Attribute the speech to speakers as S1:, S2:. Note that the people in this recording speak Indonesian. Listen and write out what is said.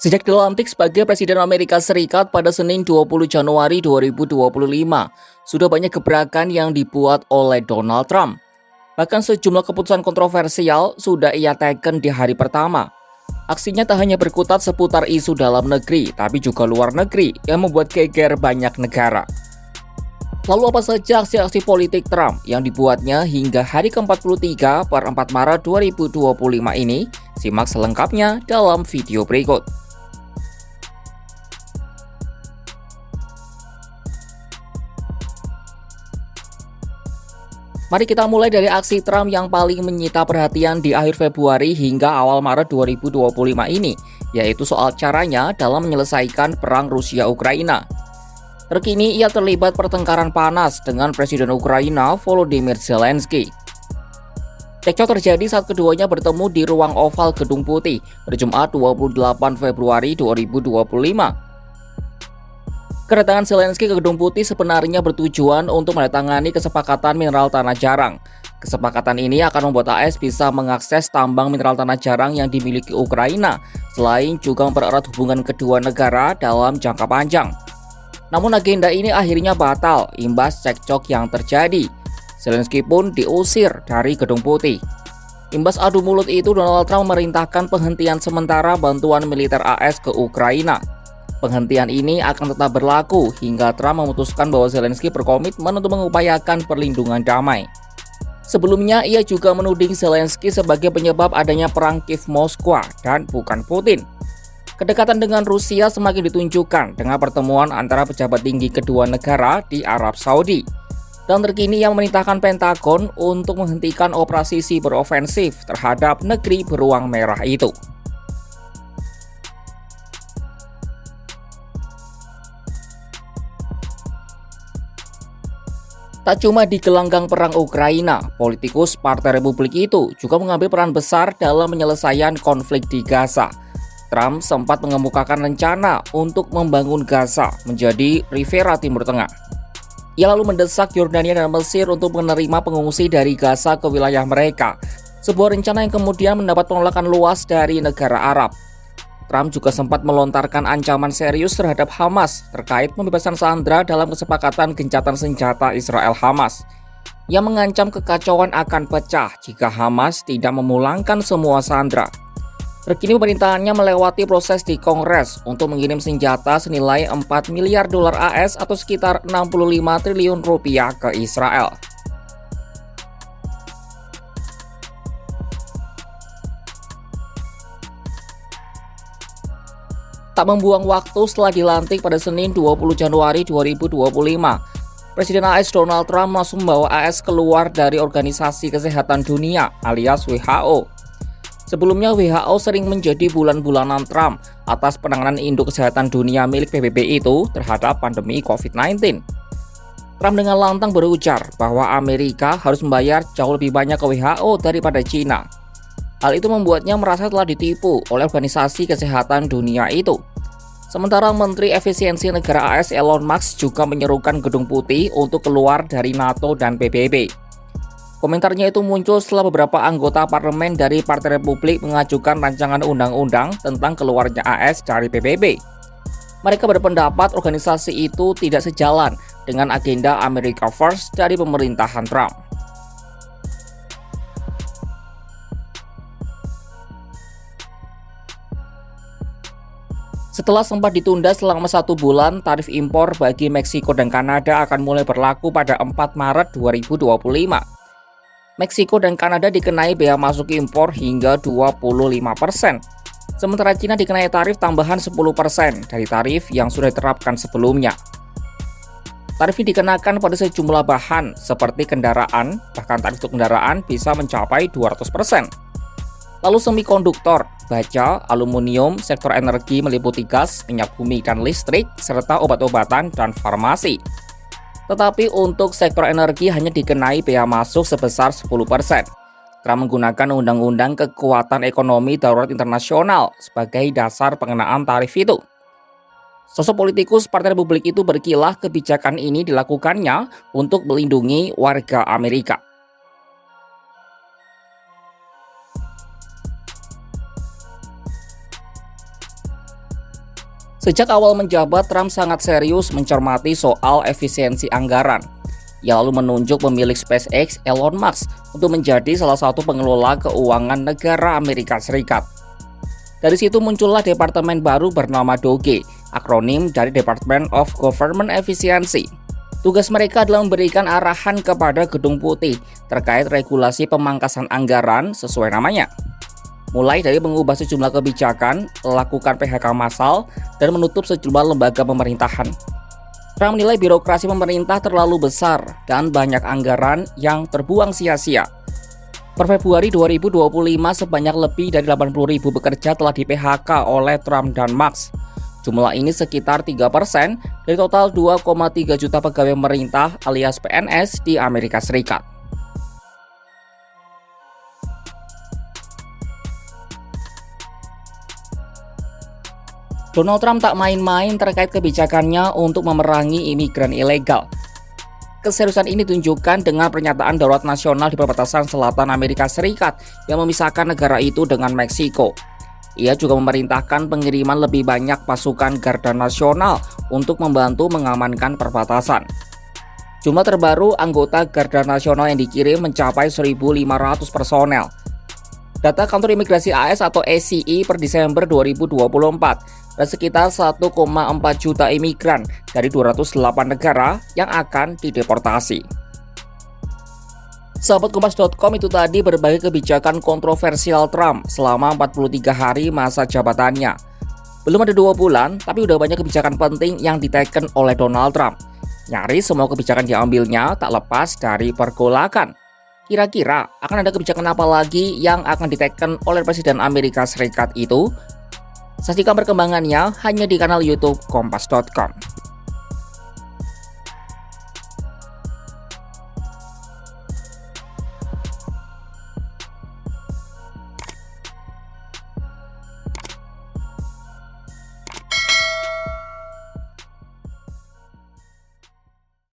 S1: Sejak dilantik sebagai Presiden Amerika Serikat pada Senin 20 Januari 2025, sudah banyak gebrakan yang dibuat oleh Donald Trump. Bahkan sejumlah keputusan kontroversial sudah ia teken di hari pertama. Aksinya tak hanya berkutat seputar isu dalam negeri, tapi juga luar negeri yang membuat geger banyak negara. Lalu apa saja aksi-aksi politik Trump yang dibuatnya hingga hari ke-43 per 4 Maret 2025 ini? Simak selengkapnya dalam video berikut. Mari kita mulai dari aksi Trump yang paling menyita perhatian di akhir Februari hingga awal Maret 2025 ini, yaitu soal caranya dalam menyelesaikan perang Rusia-Ukraina. Terkini ia terlibat pertengkaran panas dengan Presiden Ukraina Volodymyr Zelensky. Cekcok terjadi saat keduanya bertemu di ruang oval Gedung Putih pada Jumat 28 Februari 2025. Kedatangan Zelensky ke Gedung Putih sebenarnya bertujuan untuk menandatangani kesepakatan mineral tanah jarang. Kesepakatan ini akan membuat AS bisa mengakses tambang mineral tanah jarang yang dimiliki Ukraina, selain juga mempererat hubungan kedua negara dalam jangka panjang. Namun agenda ini akhirnya batal imbas cekcok yang terjadi. Zelensky pun diusir dari Gedung Putih. Imbas adu mulut itu, Donald Trump memerintahkan penghentian sementara bantuan militer AS ke Ukraina. Penghentian ini akan tetap berlaku hingga Trump memutuskan bahwa Zelensky berkomitmen untuk mengupayakan perlindungan damai. Sebelumnya, ia juga menuding Zelensky sebagai penyebab adanya perang Kiev Moskwa dan bukan Putin. Kedekatan dengan Rusia semakin ditunjukkan dengan pertemuan antara pejabat tinggi kedua negara di Arab Saudi. Dan terkini ia memerintahkan Pentagon untuk menghentikan operasi siber ofensif terhadap negeri beruang merah itu. Tak cuma di gelanggang perang Ukraina, politikus Partai Republik itu juga mengambil peran besar dalam penyelesaian konflik di Gaza. Trump sempat mengemukakan rencana untuk membangun Gaza menjadi Riviera Timur Tengah. Ia lalu mendesak Yordania dan Mesir untuk menerima pengungsi dari Gaza ke wilayah mereka, sebuah rencana yang kemudian mendapat penolakan luas dari negara Arab. Trump juga sempat melontarkan ancaman serius terhadap Hamas terkait pembebasan sandera dalam kesepakatan gencatan senjata Israel-Hamas. Ia mengancam kekacauan akan pecah jika Hamas tidak memulangkan semua sandera. Terkini pemerintahannya melewati proses di Kongres untuk mengirim senjata senilai 4 miliar dolar AS atau sekitar 65 triliun rupiah ke Israel. Tak membuang waktu setelah dilantik pada Senin 20 Januari 2025, Presiden AS Donald Trump langsung membawa AS keluar dari Organisasi Kesehatan Dunia alias WHO. Sebelumnya WHO sering menjadi bulan-bulanan Trump atas penanganan induk kesehatan dunia milik PBB itu terhadap pandemi COVID-19. Trump dengan lantang berujar bahwa Amerika harus membayar jauh lebih banyak ke WHO daripada China. Hal itu membuatnya merasa telah ditipu oleh Organisasi Kesehatan Dunia itu. Sementara Menteri Efisiensi Negara AS Elon Musk juga menyerukan Gedung Putih untuk keluar dari NATO dan PBB. Komentarnya itu muncul setelah beberapa anggota parlemen dari Partai Republik mengajukan rancangan undang-undang tentang keluarnya AS dari PBB. Mereka berpendapat organisasi itu tidak sejalan dengan agenda America First dari pemerintahan Trump. Setelah sempat ditunda selama 1 bulan, tarif impor bagi Meksiko dan Kanada akan mulai berlaku pada 4 Maret 2025. Meksiko dan Kanada dikenai bea masuk impor hingga 25%, sementara Cina dikenai tarif tambahan 10% dari tarif yang sudah diterapkan sebelumnya. Tarif ini dikenakan pada sejumlah bahan seperti kendaraan, bahkan tarif untuk kendaraan bisa mencapai 200%. Lalu semikonduktor, baja, aluminium, sektor energi meliputi gas, minyak bumi dan listrik, serta obat-obatan dan farmasi. Tetapi untuk sektor energi hanya dikenai bea masuk sebesar 10%. Trump menggunakan Undang-Undang Kekuatan Ekonomi Darurat Internasional sebagai dasar pengenaan tarif itu. Sosok politikus Partai Republik itu berkilah kebijakan ini dilakukannya untuk melindungi warga Amerika. Sejak awal menjabat, Trump sangat serius mencermati soal efisiensi anggaran. Ia lalu menunjuk pemilik SpaceX, Elon Musk, untuk menjadi salah satu pengelola keuangan negara Amerika Serikat. Dari situ muncullah departemen baru bernama DOGE, akronim dari Department of Government Efficiency. Tugas mereka adalah memberikan arahan kepada Gedung Putih terkait regulasi pemangkasan anggaran sesuai namanya. Mulai dari mengubah sejumlah kebijakan, melakukan PHK massal, dan menutup sejumlah lembaga pemerintahan. Trump menilai birokrasi pemerintah terlalu besar dan banyak anggaran yang terbuang sia-sia. Per Februari 2025, sebanyak lebih dari 80.000 pekerja telah di-PHK oleh Trump dan Musk. Jumlah ini sekitar 3% dari total 2,3 juta pegawai pemerintah alias PNS di Amerika Serikat. Donald Trump tak main-main terkait kebijakannya untuk memerangi imigran ilegal. Keseriusan ini ditunjukkan dengan pernyataan darurat nasional di perbatasan selatan Amerika Serikat yang memisahkan negara itu dengan Meksiko. Ia juga memerintahkan pengiriman lebih banyak pasukan Garda Nasional untuk membantu mengamankan perbatasan. Jumlah terbaru anggota Garda Nasional yang dikirim mencapai 1.500 personel. Data kantor imigrasi AS atau ACE per Desember 2024, ada sekitar 1,4 juta imigran dari 208 negara yang akan dideportasi. Sahabat Kompas.com, itu tadi berbagai kebijakan kontroversial Trump selama 43 hari masa jabatannya. Belum ada 2 bulan, tapi udah banyak kebijakan penting yang diteken oleh Donald Trump. Nyaris semua kebijakan diambilnya tak lepas dari pergolakan. Kira-kira akan ada kebijakan apa lagi yang akan diteken oleh Presiden Amerika Serikat itu? Saksikan perkembangannya hanya di kanal YouTube Kompas.com.